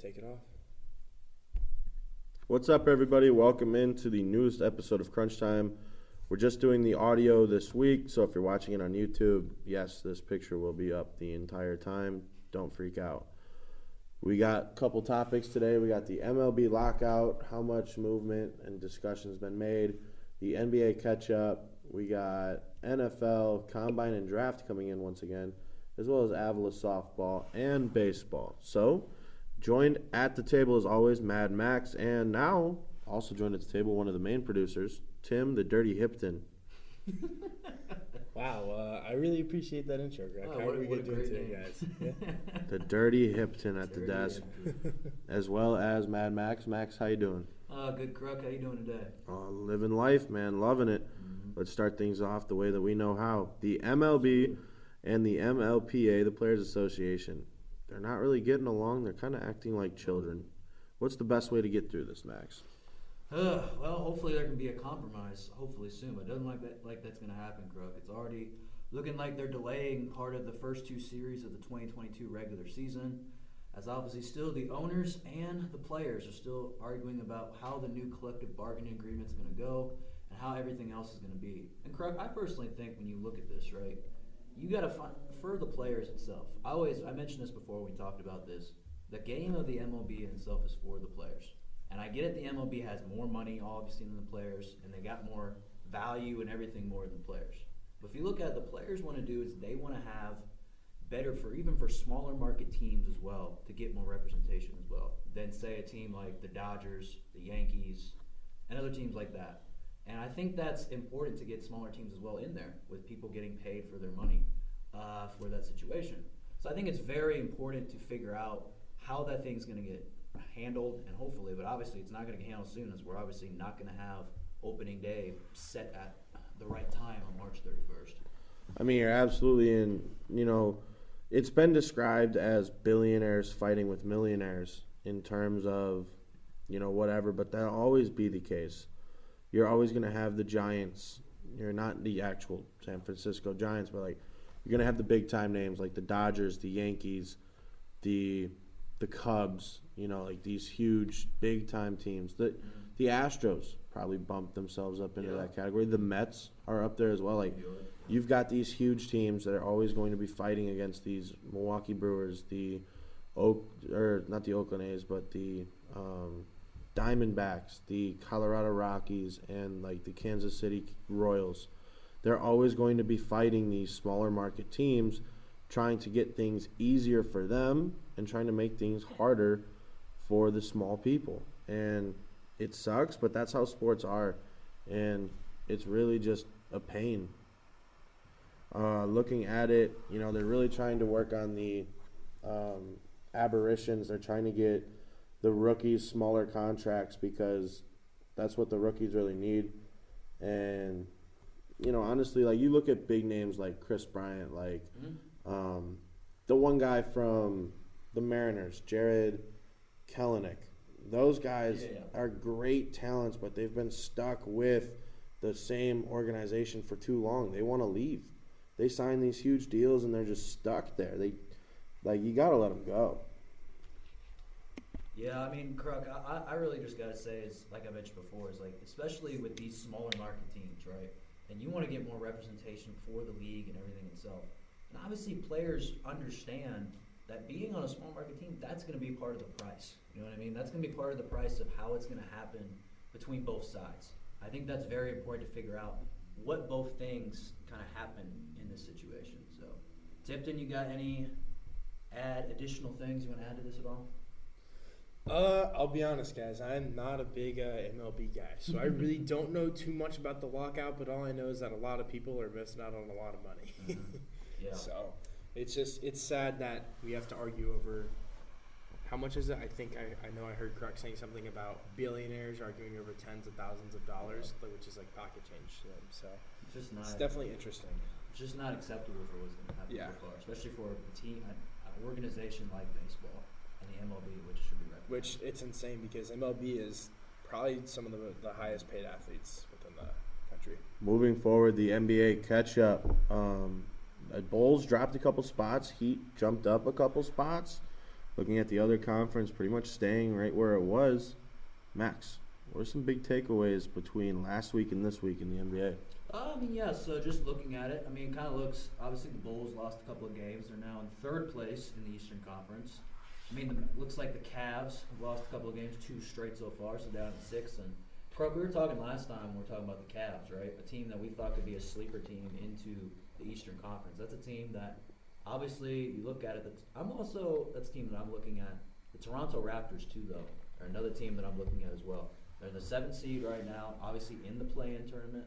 Take it off. What's up, everybody? Welcome into the newest episode of Crunch Time. We're just doing the audio this week, so if you're watching it on YouTube, yes, this picture will be up the entire time. Don't freak out. We got a couple topics today. We got the MLB lockout, how much movement and discussion has been made, the NBA catch-up, we got NFL, Combine, and Draft coming in once again, as well as Avila Softball and baseball. So, joined at the table as always, Mad Max, and now also joined at the table one of the main producers, Tim the Dirty Hipton. Wow, I really appreciate that intro, Greg. Oh, how are we going to do it today, guys? Yeah. The Dirty Hipton at the desk, as well as Mad Max. Max, how you doing? Good, Kruck. How you doing today? Living life, man. Loving it. Let's start things off the way that we know how. The MLB and the MLPA, the Players Association, they're not really getting along. They're kind of acting like children. What's the best way to get through this, Max? Well, hopefully there can be a compromise, hopefully soon, but it doesn't like that's going to happen, Kruck. It's already looking like they're delaying part of the first two series of the 2022 regular season, as obviously still the owners and the players are still arguing about how the new collective bargaining agreement is going to go and how everything else is going to be. And Kruck, I personally think when you look at this, right, you got to find for the players itself. I mentioned this before when we talked about this. The game of the MLB in itself is for the players. And I get it, the MLB has more money, obviously, than the players, and they got more value and everything more than the players. But if you look at it, the players want to do is they want to have better even for smaller market teams as well, to get more representation as well, than, say, a team like the Dodgers, the Yankees, and other teams like that. And I think that's important to get smaller teams as well in there, with people getting paid for their money for that situation. So I think it's very important to figure out how that thing's going to get handled, and hopefully, but obviously it's not going to get handled soon, as we're obviously not going to have opening day set at the right time on March 31st. I mean, you're absolutely in, it's been described as billionaires fighting with millionaires in terms of, whatever, but that'll always be the case. You're always going to have the Giants. You're not the actual San Francisco Giants, but, you're going to have the big-time names like the Dodgers, the Yankees, the Cubs, these huge, big-time teams. The Astros probably bumped themselves up into that category. The Mets are up there as well. You've got these huge teams that are always going to be fighting against these Milwaukee Brewers, not the Oakland A's, but the Diamondbacks, the Colorado Rockies, and the Kansas City Royals. They're always going to be fighting these smaller market teams, trying to get things easier for them and trying to make things harder for the small people. And it sucks, but that's how sports are. And it's really just a pain. Looking at it, they're really trying to work on the aberrations. They're trying to get the rookies smaller contracts because that's what the rookies really need. And, honestly, you look at big names like Chris Bryant, the one guy from the Mariners, Jared Kelenic. Those guys are great talents, but they've been stuck with the same organization for too long. They want to leave. They sign these huge deals, and they're just stuck there. You got to let them go. Yeah, I mean, Kruck, I really just got to say is, like I mentioned before, is especially with these smaller market teams, right? And you want to get more representation for the league and everything itself. And obviously players understand that being on a small market team, that's going to be part of the price. You know what I mean? That's going to be part of the price of how it's going to happen between both sides. I think that's very important to figure out what both things kind of happen in this situation. So, Tipton, you got any additional things you want to add to this at all? I'll be honest, guys. I'm not a big MLB guy, so I really don't know too much about the lockout, but all I know is that a lot of people are missing out on a lot of money. Yeah. So it's sad that we have to argue over how much is it. I know I heard Kruck saying something about billionaires arguing over tens of thousands of dollars, which is like pocket change to them. So it's definitely interesting. It's just not acceptable for what's going to happen so far, especially for a team, an organization like baseball and the MLB, which should be recognized. Which it's insane because MLB is probably some of the highest paid athletes within the country. Moving forward, the NBA catch-up. Bulls dropped a couple spots. Heat jumped up a couple spots. looking at the other conference, pretty much staying right where it was. Max, what are some big takeaways between last week and this week in the NBA? So just looking at it, it kind of looks, obviously the Bulls lost a couple of games. They're now in third place in the Eastern Conference. Looks like the Cavs have lost a couple of games, 2 straight so far, so down to 6. And Kruck, we were talking last time, we were talking about the Cavs, right? A team that we thought could be a sleeper team into the Eastern Conference. That's a team that, obviously, you look at it, that's a team that I'm looking at. The Toronto Raptors, too, though, are another team that I'm looking at as well. They're the 7th seed right now, obviously in the play-in tournament.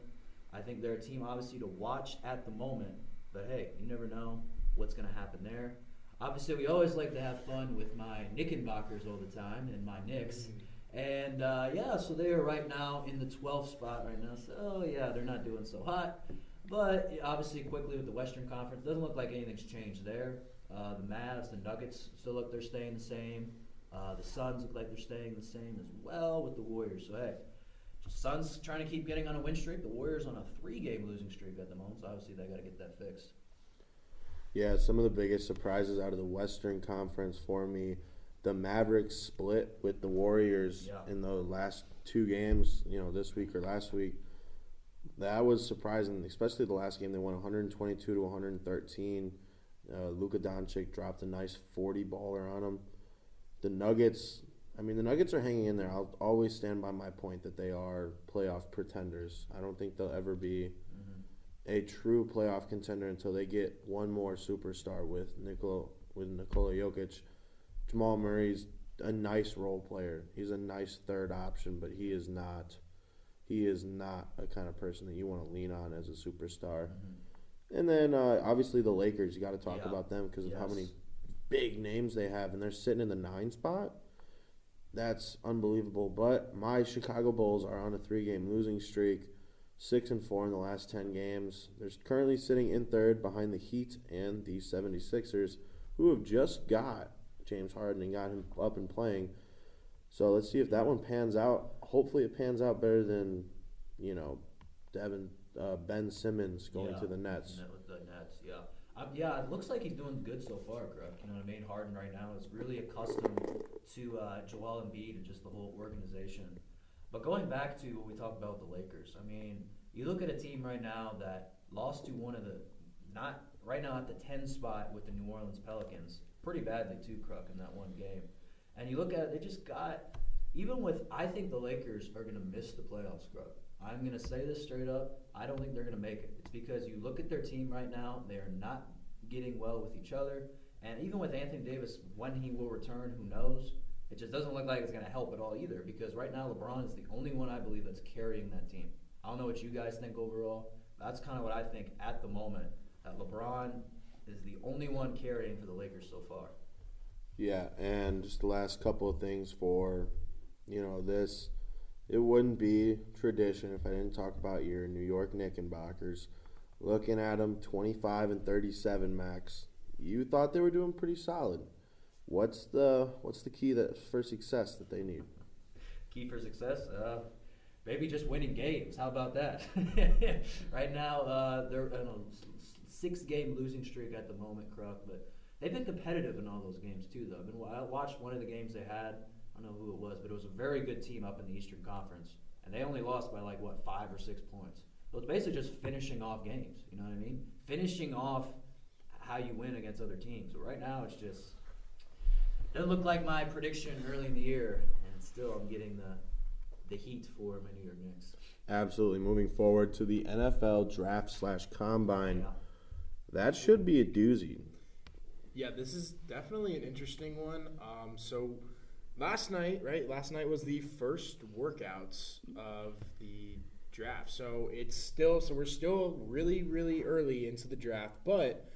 I think they're a team, obviously, to watch at the moment. But, hey, you never know what's going to happen there. Obviously, we always like to have fun with my Knickenbockers all the time and my Knicks. And, so they are right now in the 12th spot right now. So, they're not doing so hot. But, obviously, quickly with the Western Conference, doesn't look like anything's changed there. The Mavs, the Nuggets still look they're staying the same. The Suns look like they're staying the same as well with the Warriors. So, hey, Suns trying to keep getting on a win streak. The Warriors on a 3-game losing streak at the moment. So, obviously, they got to get that fixed. Yeah, some of the biggest surprises out of the Western Conference for me, the Mavericks split with the Warriors in the last 2 games, this week or last week. That was surprising, especially the last game. They won 122 to 113. Luka Doncic dropped a nice 40-baller on them. The Nuggets are hanging in there. I'll always stand by my point that they are playoff pretenders. I don't think they'll ever be a true playoff contender until they get one more superstar with Nikola Jokic. Jamal Murray's a nice role player. He's a nice third option, but he is not a kind of person that you want to lean on as a superstar. And then obviously the Lakers, you got to talk about them because of how many big names they have, and they're sitting in the 9 spot. That's unbelievable. But my Chicago Bulls are on a 3-game losing streak. 6-4 in the last 10 games. They're currently sitting in third behind the Heat and the 76ers, who have just got James Harden and got him up and playing. So let's see if that one pans out. Hopefully it pans out better than, Ben Simmons going to the Nets. With the Nets, it looks like he's doing good so far, Kruck. You know what I mean? Harden right now is really accustomed to Joel Embiid and just the whole organization. But going back to what we talked about with the Lakers, you look at a team right now that lost to one of the, not right now at the 10 spot with the New Orleans Pelicans, pretty badly too, Kruck, in that one game. And you look at it, they just got, I think the Lakers are going to miss the playoffs, Kruck. I'm going to say this straight up. I don't think they're going to make it. It's because you look at their team right now, they are not getting well with each other. And even with Anthony Davis, when he will return, who knows? It just doesn't look like it's going to help at all either, because right now LeBron is the only one I believe that's carrying that team. I don't know what you guys think overall. That's kind of what I think at the moment, that LeBron is the only one carrying for the Lakers so far. Yeah, and just the last couple of things for, this. It wouldn't be tradition if I didn't talk about your New York Knickenbockers. Looking at them, 25-37, Max. You thought they were doing pretty solid. What's the key for success that they need? Key for success? Maybe just winning games. How about that? Right now, they're on a 6-game losing streak at the moment, Kruck, but they've been competitive in all those games too, though. I watched one of the games they had. I don't know who it was, but it was a very good team up in the Eastern Conference, and they only lost by 5 or 6 points. So it's basically just finishing off games. You know what I mean? Finishing off how you win against other teams. But right now, it's just doesn't look like my prediction early in the year, and still I'm getting the heat for my New York Knicks. Absolutely. Moving forward to the NFL Draft/Combine. That should be a doozy. Yeah, this is definitely an interesting one. So last night was the first workouts of the draft. So we're still really, really early into the draft, but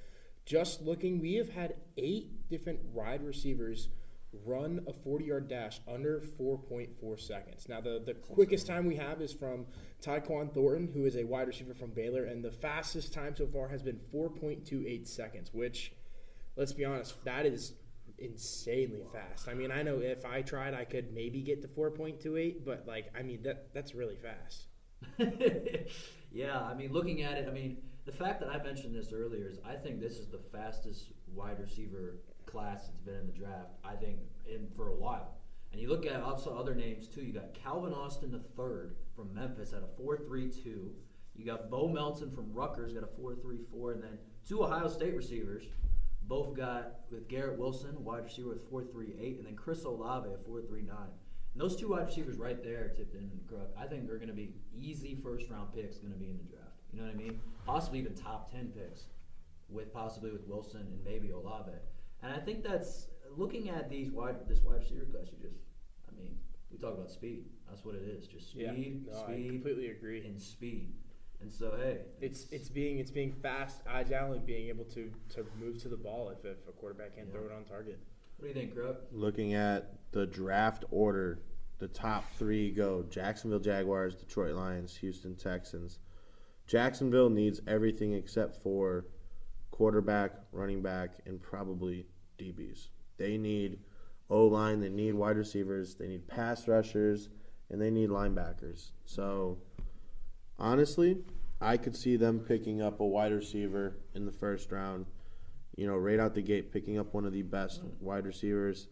just looking, we have had 8 different wide receivers run a 40-yard dash under 4.4 seconds. Now, the quickest time we have is from Tyquan Thornton, who is a wide receiver from Baylor, and the fastest time so far has been 4.28 seconds, which, let's be honest, that is insanely fast. I know if I tried, I could maybe get to 4.28, but, that's really fast. Yeah, looking at it, the fact that I mentioned this earlier is I think this is the fastest wide receiver class that's been in the draft, I think, for a while. And you look at also other names, too. You got Calvin Austin III from Memphis at a 4.32. You got Bo Melton from Rutgers got a 4.34. And then 2 Ohio State receivers both got, with Garrett Wilson, wide receiver with 4.38, and then Chris Olave at 4.39. And those 2 wide receivers right there, Tipton and Kruck, I think they're going to be easy first-round picks going to be in the draft. You know what I mean? Possibly even top 10 picks, possibly with Wilson and maybe Olave. And I think that's, looking at this wide receiver class, we talk about speed. That's what it is. Just speed, I completely agree. And speed. And so, hey, it's being fast, agile, and being able to move to the ball if a quarterback can't throw it on target. What do you think, Kruck? Looking at the draft order, the top 3 go Jacksonville Jaguars, Detroit Lions, Houston Texans. Jacksonville needs everything except for quarterback, running back, and probably DBs. They need O-line, they need wide receivers, they need pass rushers, and they need linebackers. So, honestly, I could see them picking up a wide receiver in the first round, right out the gate, picking up one of the best wide receivers,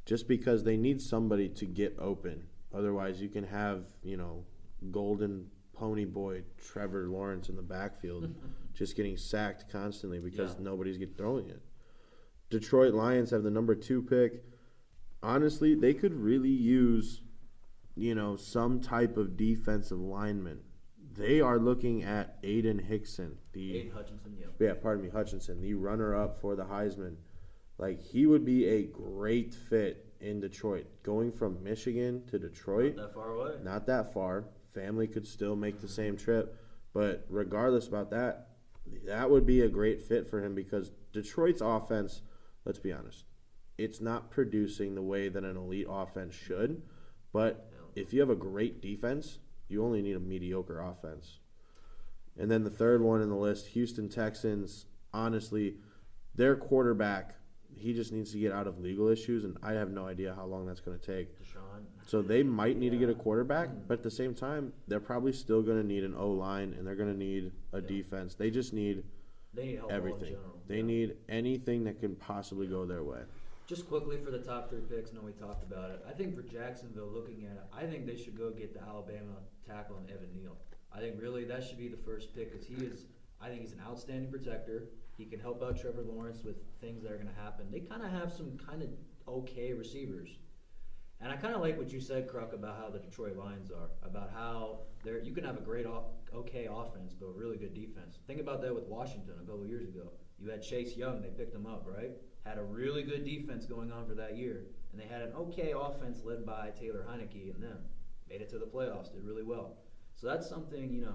just because they need somebody to get open. Otherwise, you can have, golden pony boy Trevor Lawrence in the backfield just getting sacked constantly because nobody's throwing it. Detroit Lions have the number 2 pick. Honestly, they could really use, some type of defensive lineman. They are looking at Aiden Hutchinson, Hutchinson, the runner-up for the Heisman. He would be a great fit in Detroit. Going from Michigan to Detroit, not that far away. Not that far. Family could still make the same trip, but regardless about that, that would be a great fit for him because Detroit's offense, let's be honest, it's not producing the way that an elite offense should, but if you have a great defense, you only need a mediocre offense. And then the third one in the list, Houston Texans, honestly, their quarterback, he just needs to get out of legal issues, and I have no idea how long that's going to take. Deshaun. So they might need to get a quarterback, but at the same time, they're probably still going to need an O-line, and they're going to need a defense. They just need everything. They need anything that can possibly go their way. Just quickly for the top 3 picks, I know we talked about it. I think for Jacksonville, looking at it, I think they should go get the Alabama tackle and Evan Neal. I think really that should be the first pick because I think he's an outstanding protector. He can help out Trevor Lawrence with things that are going to happen. They kind of have some kind of okay receivers. And I kind of like what you said, Kruck, about how the Detroit Lions are, about how you can have a great, okay offense, but a really good defense. Think about that with Washington a couple years ago. You had Chase Young. They picked him up, right? Had a really good defense going on for that year. And they had an okay offense led by Taylor Heineke and them. Made it to the playoffs, did really well. So that's something,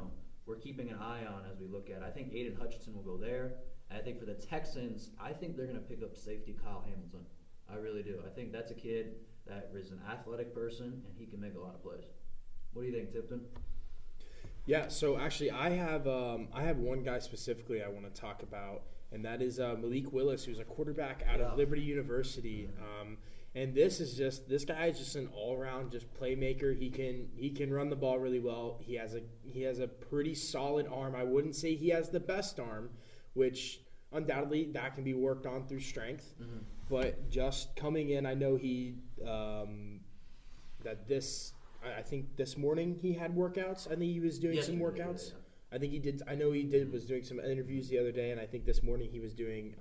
we're keeping an eye on as we look at it. I think Aiden Hutchinson will go there. And I think for the Texans, I think they're going to pick up safety Kyle Hamilton. I really do. I think that's a kid that is an athletic person, and he can make a lot of plays. What do you think, Tipton? Yeah, so actually I have one guy specifically I want to talk about, and that is Malik Willis, who's a quarterback out of Liberty University. And this guy is just an all-around just playmaker. He can run the ball really well. He has a pretty solid arm. I wouldn't say he has the best arm, which undoubtedly that can be worked on through strength. Mm-hmm. But just coming in, I know I think this morning he had workouts. I think he was doing some workouts. Yeah. I think he did. I know he was doing some interviews the other day, and I think this morning he was doing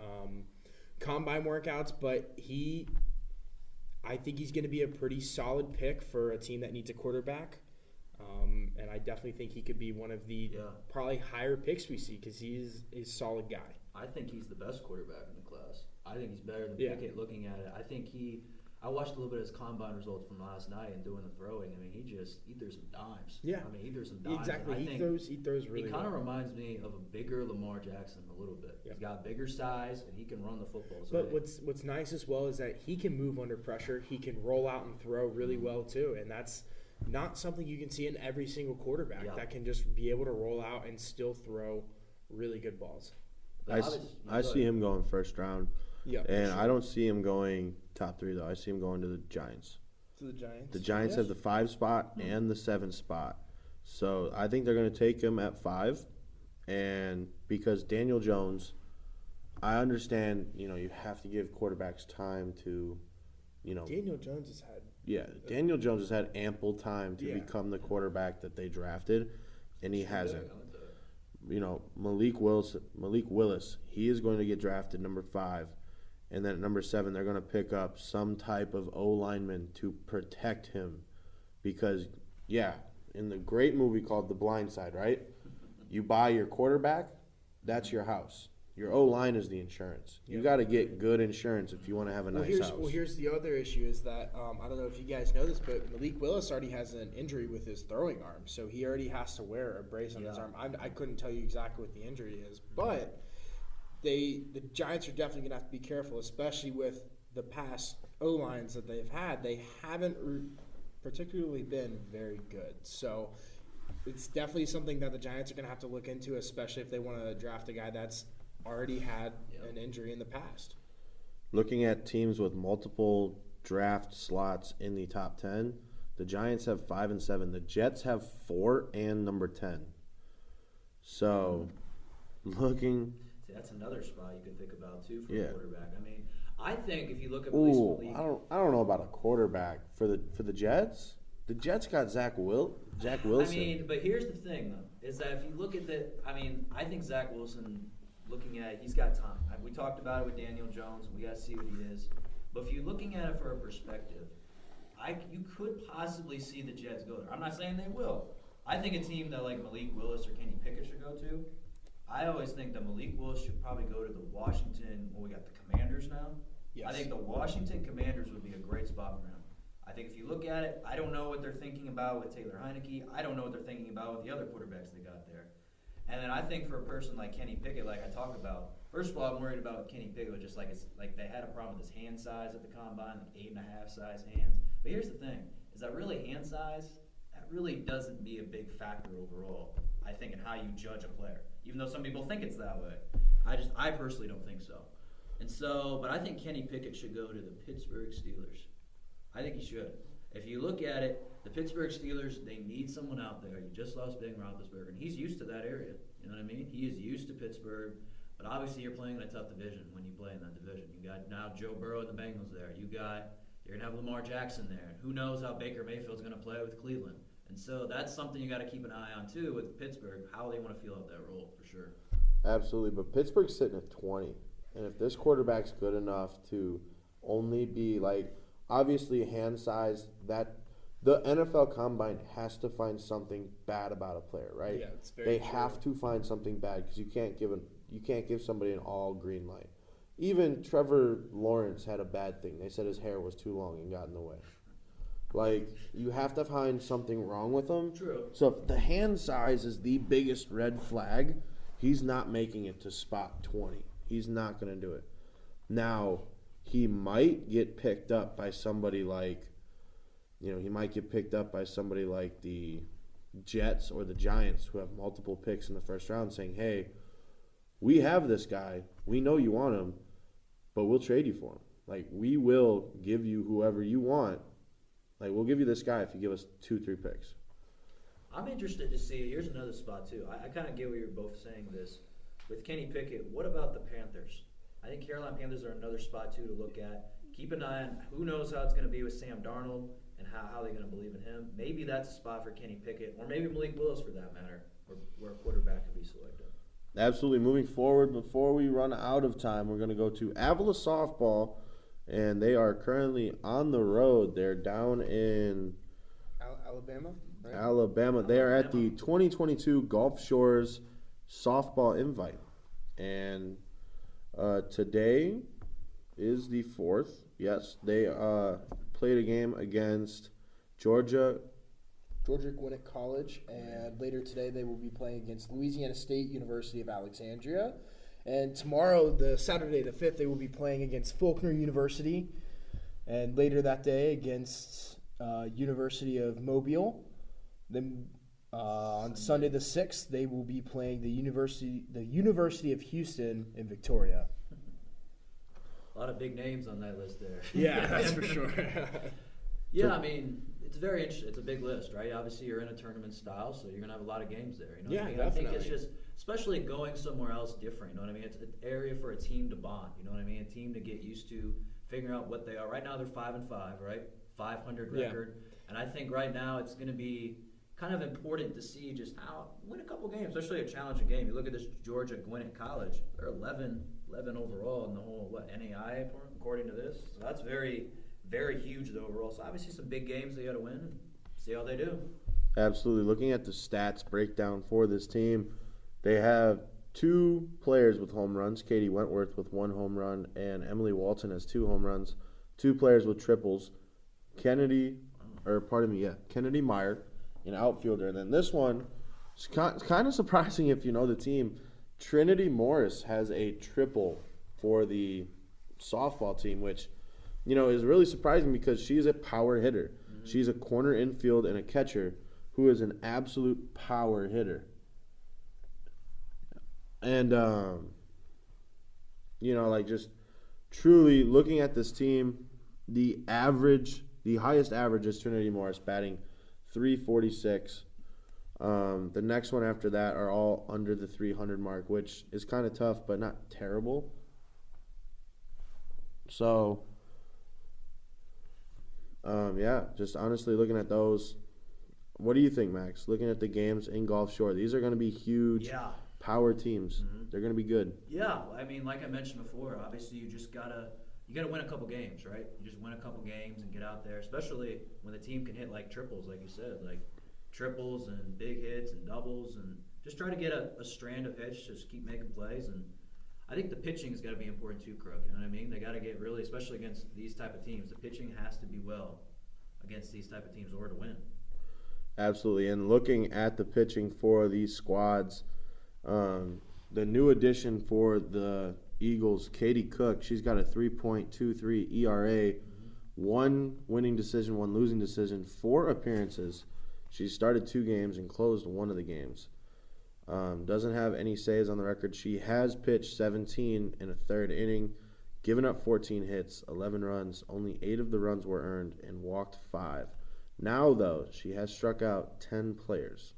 combine workouts. But I think he's going to be a pretty solid pick for a team that needs a quarterback. And I definitely think he could be one of the probably higher picks we see because he's a solid guy. I think he's the best quarterback in the class. I think he's better than Pickett looking at it. I think I watched a little bit of his combine results from last night and doing the throwing. I mean, he threw some dimes. Yeah. I mean, he threw some dimes. Exactly. He throws really well. He kind of reminds me of a bigger Lamar Jackson a little bit. Yep. He's got bigger size, and he can run the football. So but what's nice as well is that he can move under pressure. He can roll out and throw really well, too. And that's not something you can see in every single quarterback that can just be able to roll out and still throw really good balls. I see him going first round. Yeah, and I don't see him going top 3, though. I see him going to the Giants. To the Giants? The Giants have the 5 spot and the 7 spot. So I think they're going to take him at 5. And because Daniel Jones, I understand, you have to give quarterbacks time to, Daniel Jones has had. Yeah, Daniel Jones has had ample time to Yeah. become the quarterback that they drafted, and he hasn't. Malik Willis, he is going to get drafted number 5, and then at number 7, they're going to pick up some type of O-lineman to protect him, because in the great movie called The Blind Side, right? You buy your quarterback, that's your house. Your O-line is the insurance. You got to get good insurance if you want to have a nice house. Well, here's the other issue is that, I don't know if you guys know this, but Malik Willis already has an injury with his throwing arm, so he already has to wear a brace on his arm. I couldn't tell you exactly what the injury is, but the Giants are definitely going to have to be careful, especially with the past O-lines that they've had. They haven't particularly been very good, so it's definitely something that the Giants are going to have to look into, especially if they want to draft a guy that's already had an injury in the past. Looking at teams with multiple draft slots in the top 10, the Giants have 5 and 7. The Jets have 4 and number 10. So, See, that's another spot you could think about too for a quarterback. I mean, I think if you look at Malik, I don't know about a quarterback for the Jets. The Jets got Zach Wilson. I mean, but here's the thing though, is that if you look at I think Zach Wilson. Looking at it, he's got time. We talked about it with Daniel Jones. We got to see what he is. But if you're looking at it for a perspective, you could possibly see the Jets go there. I'm not saying they will. I think a team that like Malik Willis or Kenny Pickett should go to. I always think that Malik Willis should probably go to the Washington. Well, we got the Commanders now. Yes. I think the Washington Commanders would be a great spot for him. I think if you look at it, I don't know what they're thinking about with Taylor Heineke. I don't know what they're thinking about with the other quarterbacks they got there. And then I think for a person like Kenny Pickett, like I talk about, first of all, I'm worried about Kenny Pickett, just like it's like they had a problem with his hand size at the combine, like 8.5 size hands. But here's the thing: is that really hand size? That really doesn't be a big factor overall. I think in how you judge a player, even though some people think it's that way. I personally don't think so. And so, but I think Kenny Pickett should go to the Pittsburgh Steelers. I think he should. If you look at it, the Pittsburgh Steelers, they need someone out there. You just lost Ben Roethlisberger, and he's used to that area. You know what I mean? He is used to Pittsburgh, but obviously you're playing in a tough division when you play in that division. You got now Joe Burrow and the Bengals there. You're going to have Lamar Jackson there. And who knows how Baker Mayfield's going to play with Cleveland. And so that's something you got to keep an eye on, too, with Pittsburgh, how they want to feel out that role, for sure. Absolutely, but Pittsburgh's sitting at 20. And if this quarterback's good enough to only be, obviously hand size, that the NFL Combine has to find something bad about a player, right? Yeah, it's very true. Have to find something bad because you can't give somebody an all green light. Even Trevor Lawrence had a bad thing. They said his hair was too long and got in the way. You have to find something wrong with him. True. So if the hand size is the biggest red flag, he's not making it to spot 20. He's not going to do it. Now, he might get picked up by somebody like the Jets or the Giants who have multiple picks in the first round saying, hey, we have this guy. We know you want him, but we'll trade you for him. We will give you whoever you want. We'll give you this guy if you give us 2-3 picks. I'm interested to see, here's another spot too. I kind of get what you're both saying this. With Kenny Pickett, what about the Panthers? I think Carolina Panthers are another spot too to look at. Keep an eye on who knows how it's going to be with Sam Darnold and how they're going to believe in him. Maybe that's a spot for Kenny Pickett, or maybe Malik Willis for that matter, where a quarterback could be selected. Absolutely. Moving forward, before we run out of time, we're going to go to Avila Softball, and they are currently on the road. They're down in Alabama, right? Alabama. They are at the 2022 Gulf Shores Softball Invite, and today is the 4th. Yes, they played a game against Georgia Gwinnett College, and later today they will be playing against Louisiana State University of Alexandria. And tomorrow, Saturday the 5th, they will be playing against Faulkner University, and later that day against University of Mobile. Then on Sunday the 6th, they will be playing the University of Houston in Victoria. A lot of big names on that list there. Yeah, that's for sure. Yeah, I mean, It's very interesting. It's a big list, right? Obviously, you're in a tournament style, so you're gonna have a lot of games there. You know what I mean? Definitely. I think it's just, especially going somewhere else different. You know what I mean? It's an area for a team to bond. You know what I mean? A team to get used to figuring out what they are. Right now, they're 5-5, right? 500 record, and I think right now it's gonna be kind of important to see just how win a couple games, especially a challenging game. You look at this Georgia Gwinnett College; they're 11 overall in the whole NAI according to this. So that's very, very huge overall. So obviously some big games they got to win. And see how they do. Absolutely. Looking at the stats breakdown for this team, they have 2 players with home runs. Katie Wentworth with 1 home run, and Emily Walton has 2 home runs. 2 players with triples. Kennedy Meyer, an outfielder. And then this one is kind of surprising if you know the team. Trinity Morris has a triple for the softball team, which, is really surprising because she's a power hitter. Mm-hmm. She's a corner infield and a catcher who is an absolute power hitter. And, just truly looking at this team, the highest average is Trinity Morris, batting .346. The next one after that are all under the 300 mark, which is kind of tough, but not terrible. So, just honestly looking at those, what do you think, Max? Looking at the games in Gulf Shore, these are going to be huge power teams. Mm-hmm. They're going to be good. Yeah, I mean, like I mentioned before, obviously you just gotta win a couple games, right? You just win a couple games and get out there, especially when the team can hit like triples, like you said, like triples and big hits and doubles, and just try to get a strand of hits, just keep making plays. And I think the pitching has got to be important too, Kruck. You know what I mean? They got to get really, especially against these type of teams, the pitching has to be well against these type of teams in order to win. Absolutely. And looking at the pitching for these squads, the new addition for the Eagles, Katie Cook, she's got a 3.23 ERA, 1 winning decision, 1 losing decision, 4 appearances. She started 2 games and closed 1 of the games. Doesn't have any saves on the record. She has pitched 17 in a third inning, given up 14 hits, 11 runs. Only 8 of the runs were earned and walked 5. Now, though, she has struck out 10 players.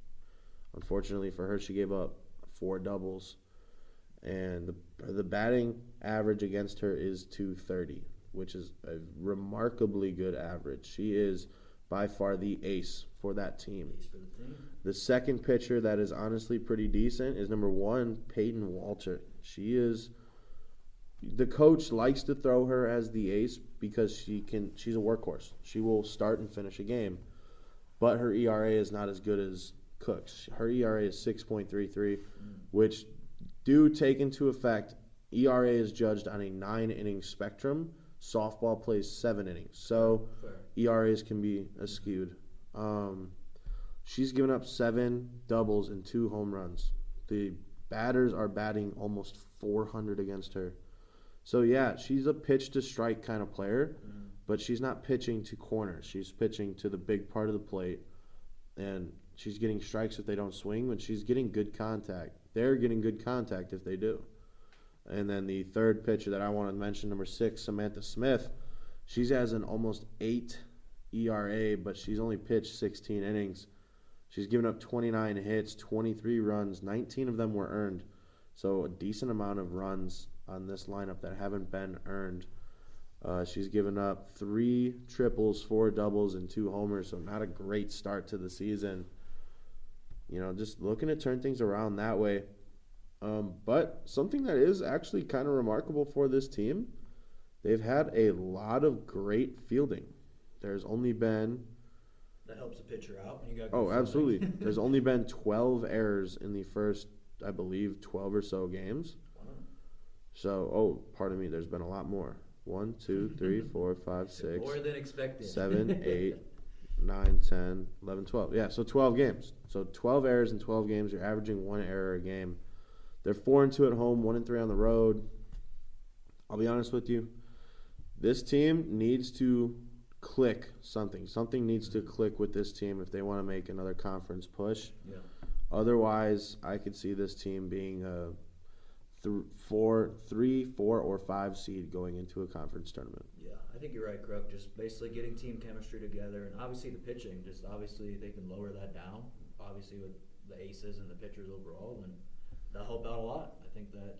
Unfortunately for her, she gave up 4 doubles. And the batting average against her is .230, which is a remarkably good average. She is by far the ace for that team. The second pitcher that is honestly pretty decent is number 1, Peyton Walter. The coach likes to throw her as the ace because she's a workhorse. She will start and finish a game. But her ERA is not as good as Cook's. Her ERA is 6.33, which do take into effect ERA is judged on a 9-inning spectrum. Softball plays 7 innings, so ERAs can be skewed. She's given up 7 doubles and 2 home runs. The batters are batting almost 400 against her. So, she's a pitch-to-strike kind of player, but she's not pitching to corners. She's pitching to the big part of the plate, and she's getting strikes if they don't swing, but she's getting good contact. They're getting good contact if they do. And then the third pitcher that I want to mention, number 6, Samantha Smith, she has an almost 8 ERA, but she's only pitched 16 innings. She's given up 29 hits, 23 runs, 19 of them were earned. So a decent amount of runs on this lineup that haven't been earned. She's given up 3 triples, 4 doubles, and 2 homers, so not a great start to the season. Just looking to turn things around that way. But something that is actually kind of remarkable for this team, they've had a lot of great fielding. There's only been... That helps the pitcher out when you got... Oh, absolutely. There's only been 12 errors in the first, I believe, 12 or so games. Wow. So, pardon me, there's been a lot more. 1, 2, 3, 4, 5, 6... More than expected. 7, 8, 9, 10, 11, 12. Yeah, so 12 games. So 12 errors in 12 games. You're averaging 1 error a game. They're 4-2 at home, 1-3 on the road. I'll be honest with you. This team needs to click something. Something needs to click with this team if they want to make another conference push. Yeah. Otherwise, I could see this team being a 3, 4, or 5 seed going into a conference tournament. Yeah. I think you're right, Kruck. Just basically getting team chemistry together, and obviously the pitching. Just obviously they can lower that down. Obviously with the aces and the pitchers overall, and that'll help out a lot. I think that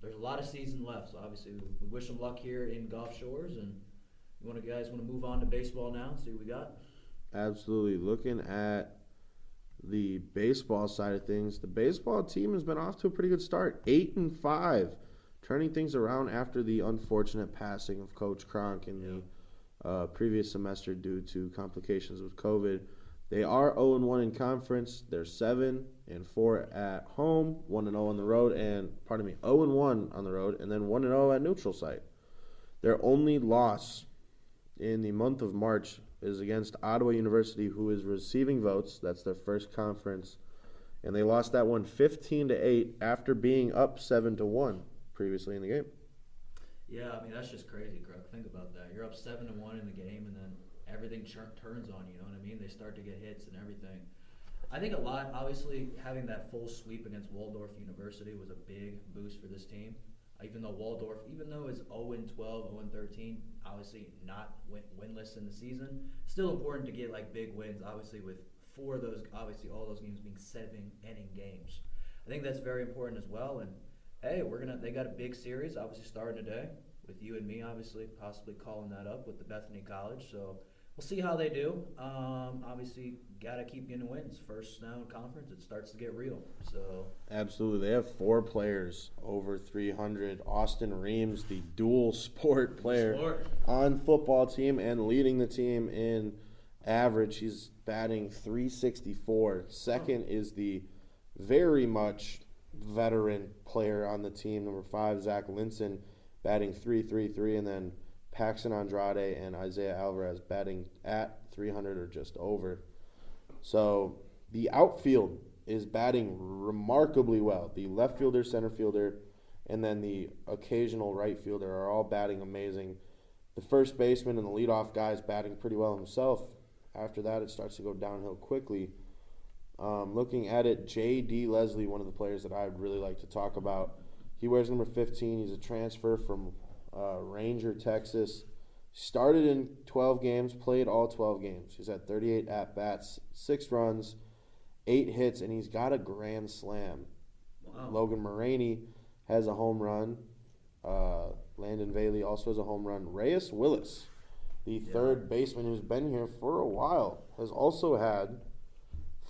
there's a lot of season left. So obviously we wish them luck here in Gulf Shores, and you guys want to move on to baseball now? See what we got. Absolutely. Looking at the baseball side of things, the baseball team has been off to a pretty good start. 8-5, turning things around after the unfortunate passing of Coach Kruck in the previous semester due to complications with COVID. They are 0-1 in conference. They're 7-4 at home, 1-0 on the road, 0-1 on the road, and then 1-0 at neutral site. Their only loss in the month of March is against Ottawa University, who is receiving votes. That's their first conference. And they lost that one 15-8 after being up 7-1 previously in the game. Yeah, I mean, that's just crazy, Kruck. Think about that. You're up 7-1 in the game, and then everything turns on you, know what I mean? They start to get hits and everything. I think a lot, obviously, having that full sweep against Waldorf University was a big boost for this team. Even though Waldorf, even though it's 0-12, 0-13, obviously not winless in the season, still important to get like big wins. Obviously, with 4 of those, obviously all those games being 7-inning games. I think that's very important as well. And hey, they got a big series, obviously starting today with you and me, obviously possibly calling that up with the Bethany College. So we'll see how they do. Obviously, gotta keep getting wins. First now in conference, it starts to get real. So absolutely, they have 4 players over 300. Austin Reams, the dual sport player on football team and leading the team in average. He's batting .364. Second is the very much veteran player on the team, number 5, Zach Linson, batting .333, and then Paxton Andrade and Isaiah Alvarez batting at 300 or just over. So the outfield is batting remarkably well. The left fielder, center fielder, and then the occasional right fielder are all batting amazing. The first baseman and the leadoff guy is batting pretty well himself. After that, it starts to go downhill quickly. Looking at it, J.D. Leslie, one of the players that I'd really like to talk about. He wears number 15. He's a transfer from Ranger, Texas. Started in 12 games, played all 12 games. He's had 38 at-bats, 6 runs, 8 hits, and he's got a grand slam. Wow. Logan Moraney has a home run. Landon Bailey also has a home run. Reyes Willis, the third baseman who's been here for a while, has also had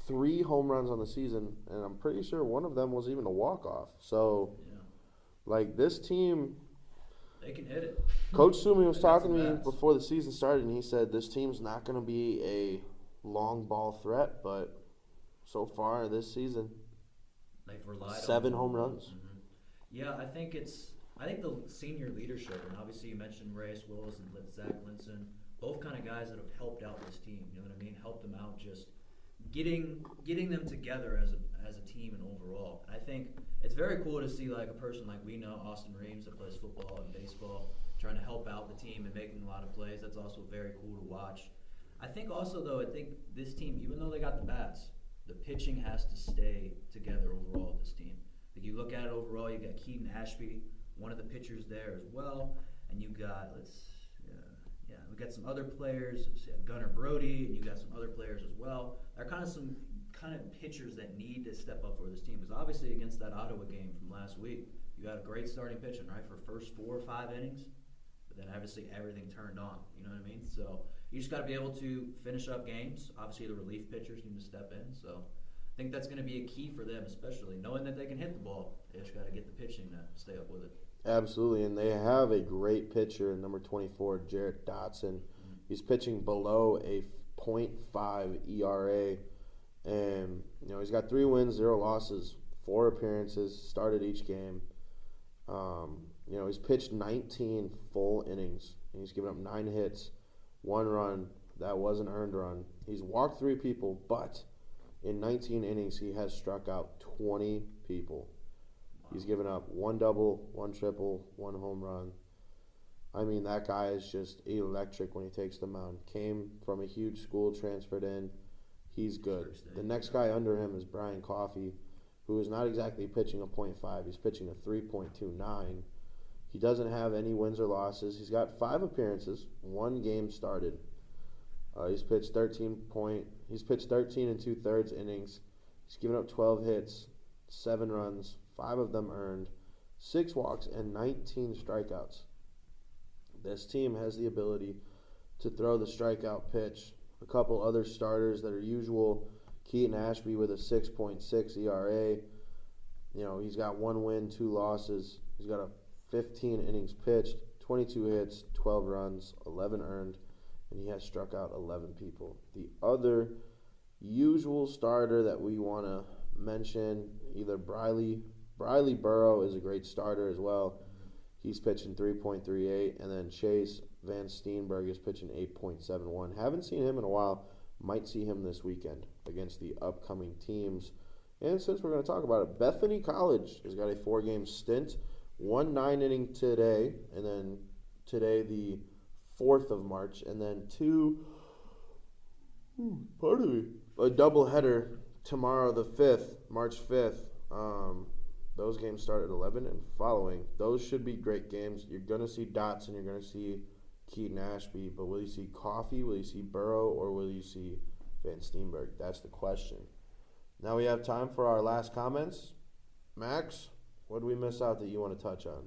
3 home runs on the season, and I'm pretty sure one of them was even a walk-off. So, this team, they can hit it. Coach Sumi was talking to me before the season started, and he said this team's not going to be a long ball threat, but so far this season, they've relied 7 home runs. Mm-hmm. Yeah, I think the senior leadership, and obviously you mentioned Reyes Willis and Zach Linson, both kind of guys that have helped out this team. You know what I mean? Helped them out, just getting them together as a team and overall. And I think it's very cool to see like a person like we know, Austin Reams, that plays football and baseball, trying to help out the team and making a lot of plays. That's also very cool to watch. I think also though, this team, even though they got the bats, the pitching has to stay together overall with this team. Like you look at it overall, you got Keaton Ashby, one of the pitchers there as well, and you got we got some other players, Gunnar Brody, and you got some other players as well. There are kind of pitchers that need to step up for this team. Because obviously against that Ottawa game from last week, you had a great starting pitching, right, for first 4 or 5 innings. But then obviously everything turned on. You know what I mean? So you just got to be able to finish up games. Obviously the relief pitchers need to step in. So I think that's going to be a key for them, especially knowing that they can hit the ball. They just got to get the pitching to stay up with it. Absolutely, and they have a great pitcher, number 24, Jarrett Dotson. Mm-hmm. He's pitching below a .5 ERA, and he's got 3 wins, 0 losses, 4 appearances, started each game. He's pitched 19 full innings, and he's given up 9 hits, 1 run. That was an earned run. He's walked 3 people, but in 19 innings, he has struck out 20 people. He's given up 1 double, 1 triple, 1 home run. I mean, that guy is just electric when he takes the mound. Came from a huge school, transferred in. He's good. The next guy under him is Brian Coffey, who is not exactly pitching a .5. He's pitching a 3.29. He doesn't have any wins or losses. He's got 5 appearances, 1 game started. He's pitched 13 and 2/3 innings. He's given up 12 hits, 7 runs, 5 of them earned, 6 walks, and 19 strikeouts. This team has the ability to throw the strikeout pitch. A couple other starters that are usual, Keaton Ashby with a 6.6 ERA. He's got 1 win, 2 losses. He's got a 15 innings pitched, 22 hits, 12 runs, 11 earned, and he has struck out 11 people. The other usual starter that we want to mention, either Briley Burrow is a great starter as well. He's pitching 3.38, and then Chase Van Steenberg is pitching 8.71. Haven't seen him in a while. Might see him this weekend against the upcoming teams. And since we're going to talk about it, Bethany College has got a 4-game stint. 1 9-inning today, and then today the 4th of March, and then 2, a doubleheader tomorrow the 5th, March 5th. Those games start at 11 and following. Those should be great games. You're going to see Dots and you're going to see Keaton Ashby, but will you see Coffey, will you see Burrow, or will you see Van Steenberg? That's the question. Now we have time for our last comments. Max, what did we miss out that you want to touch on?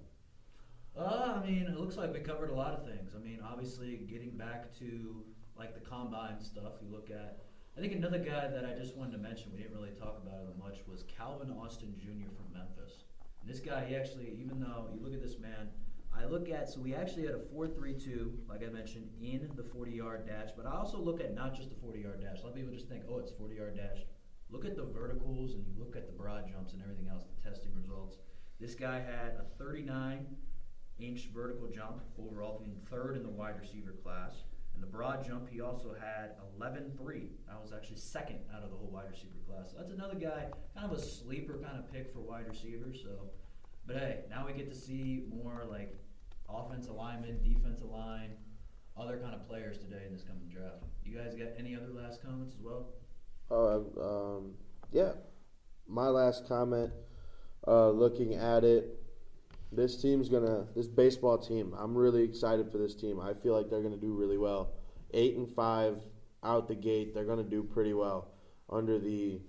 It looks like we covered a lot of things. Obviously getting back to like the combine stuff, you look at, I think another guy that I just wanted to mention, we didn't really talk about it much, was Calvin Austin Jr. from Memphis. And this guy, he actually, even though you look at this man, so we actually had a 4.32, like I mentioned, in the 40-yard dash, but I also look at not just the 40-yard dash. A lot of people just think, it's 40-yard dash. Look at the verticals and you look at the broad jumps and everything else, the testing results. This guy had a 39-inch vertical jump overall, in 3rd in the wide receiver class. And the broad jump, he also had 11.3. That was actually 2nd out of the whole wide receiver class. So that's another guy, kind of a sleeper kind of pick for wide receivers. But hey, now we get to see more like offensive linemen, defensive line, other kind of players today in this coming draft. You guys got any other last comments as well? Yeah. My last comment, looking at it, this baseball team, I'm really excited for this team. I feel like they're going to do really well. 8-5 out the gate. They're going to do pretty well under the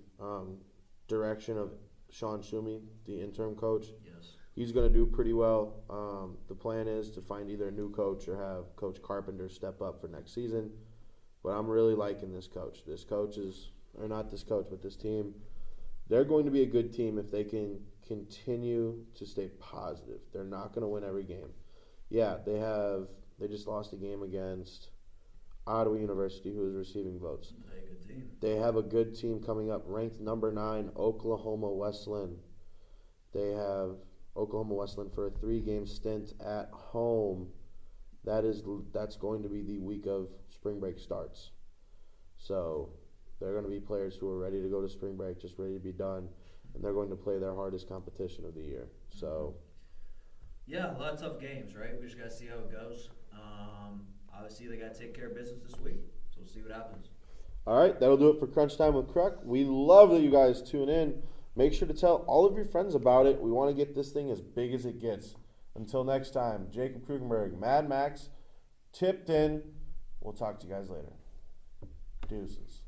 direction of Sean Schumi, the interim coach. Yes. He's going to do pretty well. The plan is to find either a new coach or have Coach Carpenter step up for next season. But I'm really liking this coach. This team. They're going to be a good team if they can continue to stay positive. They're not going to win every game. Yeah, they just lost a game against Ottawa University, who is receiving votes. Good team. They have a good team coming up, ranked number 9, Oklahoma Wesleyan. They have Oklahoma Wesleyan for a 3-game stint at home. That's going to be the week of spring break starts. So they're going to be players who are ready to go to spring break, just ready to be done, and they're going to play their hardest competition of the year. So, yeah, a lot of tough games, right? We just got to see how it goes. Obviously, they got to take care of business this week, so we'll see what happens. All right, that'll do it for Crunch Time with Kruck. We love that you guys tune in. Make sure to tell all of your friends about it. We want to get this thing as big as it gets. Until next time, Jacob Krugenberg, Mad Max, tipped in. We'll talk to you guys later. Deuces.